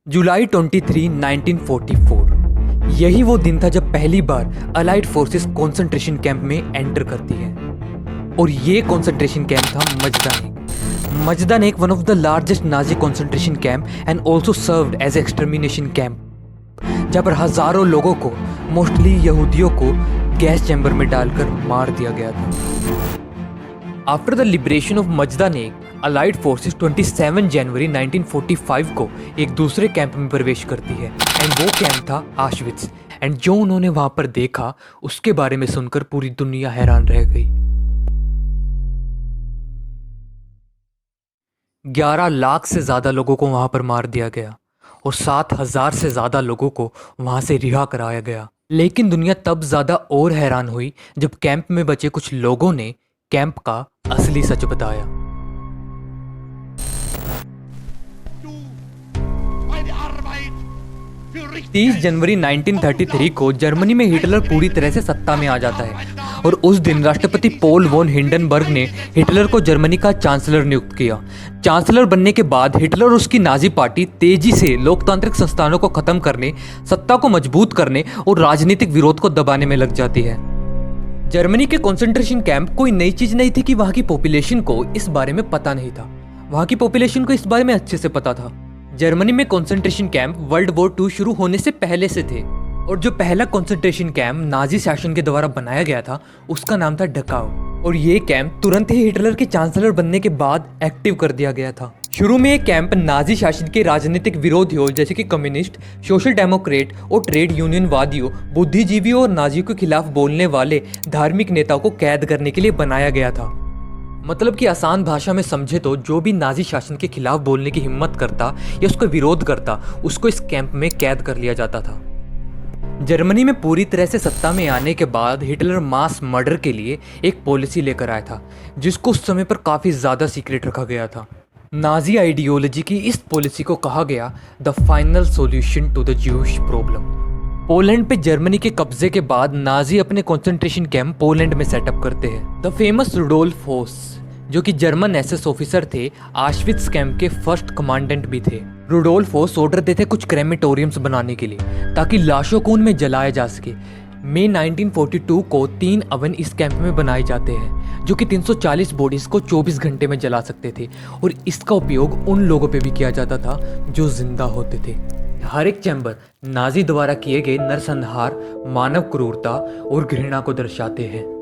जुलाई 23, 1944 यही वो दिन था जब पहली बार अलाइड फोर्सेस कंसंट्रेशन कैंप में एंटर करती है। और ये कंसंट्रेशन कैंप था Majdanek. Majdanek one of the largest Nazi concentration camp and also served as extermination camp, जहाँ पर हजारों लोगों को, मोस्टली यहूदियों को, गैस चैम्बर में डालकर मार दिया गया था। After the liberation of Majdanek, allied forces 27 जनवरी 1945 को एक दूसरे कैंप में प्रवेश करती है एंड वो कैंप था ऑश्विट्ज। एंड जो उन्होंने वहां पर देखा उसके बारे में सुनकर पूरी दुनिया हैरान रह गई। 11 लाख से ज्यादा लोगों को वहां पर मार दिया गया और 7,000 से ज्यादा लोगों को वहां से रिहा कराया गया। लेकिन दुनिया तब ज्यादा और हैरान हुई जब कैंप में बचे कुछ लोगों ने कैंप का असली सच बताया। 30 जनवरी 1933 को जर्मनी में हिटलर पूरी तरह से सत्ता में आ जाता है और उस दिन राष्ट्रपति पोल वॉन हिंडनबर्ग ने हिटलर को जर्मनी का चांसलर नियुक्त किया। चांसलर बनने के बाद हिटलर और उसकी नाजी पार्टी तेजी से लोकतांत्रिक संस्थानों को खत्म करने, सत्ता को मजबूत करने और राजनीतिक विरोध को दबाने में लग जाती है। जर्मनी के कंसंट्रेशन कैंप कोई नई चीज नहीं थी कि वहां की पॉपुलेशन को इस बारे में पता नहीं था। वहां की पॉपुलेशन को इस बारे में अच्छे से पता था। जर्मनी में कंसंट्रेशन कैंप वर्ल्ड वॉर 2 शुरू होने से पहले से थे और जो पहला कंसंट्रेशन कैंप नाजी शासन के द्वारा बनाया गया था उसका नाम था डकाउ। और ये कैंप तुरंत ही हिटलर के चांसलर बनने के बाद एक्टिव कर दिया गया था। शुरू में ये कैंप नाजी शासन के राजनीतिक विरोधियों जैसे कि कम्युनिस्ट, सोशल डेमोक्रेट और ट्रेड यूनियन वादियों, बुद्धिजीवियों और नाजियों के खिलाफ बोलने वाले धार्मिक नेताओं को कैद करने के लिए बनाया गया था। मतलब कि आसान भाषा में समझे तो जो भी नाजी शासन के खिलाफ बोलने की हिम्मत करता या उसका विरोध करता उसको इस कैंप में कैद कर लिया जाता था। जर्मनी में पूरी तरह से सत्ता में आने के बाद हिटलर मास मर्डर के लिए एक पॉलिसी लेकर आया था जिसको उस समय पर काफ़ी ज़्यादा सीक्रेट रखा गया था। नाजी आइडियोलॉजी की इस पॉलिसी को कहा गया the final solution to the Jewish problem. Poland पे जर्मनी के कब्जे के बाद नाजी अपने कंसंट्रेशन कैंप पोलैंड में सेटअप करते हैं। द फेमस रुडोल्फ होस जो कि जर्मन एसएस ऑफिसर थे, ऑश्विट्ज कैंप के फर्स्ट कमांडेंट भी थे। रुडोल्फ होस ऑर्डर देते कुछ क्रेमेटोरियम्स बनाने के लिए ताकि लाशों को उनमें जलाया जा सके। मई 1942 को 3 अवन इस कैंप में बनाए जाते हैं जो कि 340 बॉडीज को 24 घंटे में जला सकते थे और इसका उपयोग उन लोगों पे भी किया जाता था जो जिंदा होते थे। हर एक चैम्बर नाजी द्वारा किए गए नरसंहार, मानव क्रूरता और घृणा को दर्शाते हैं।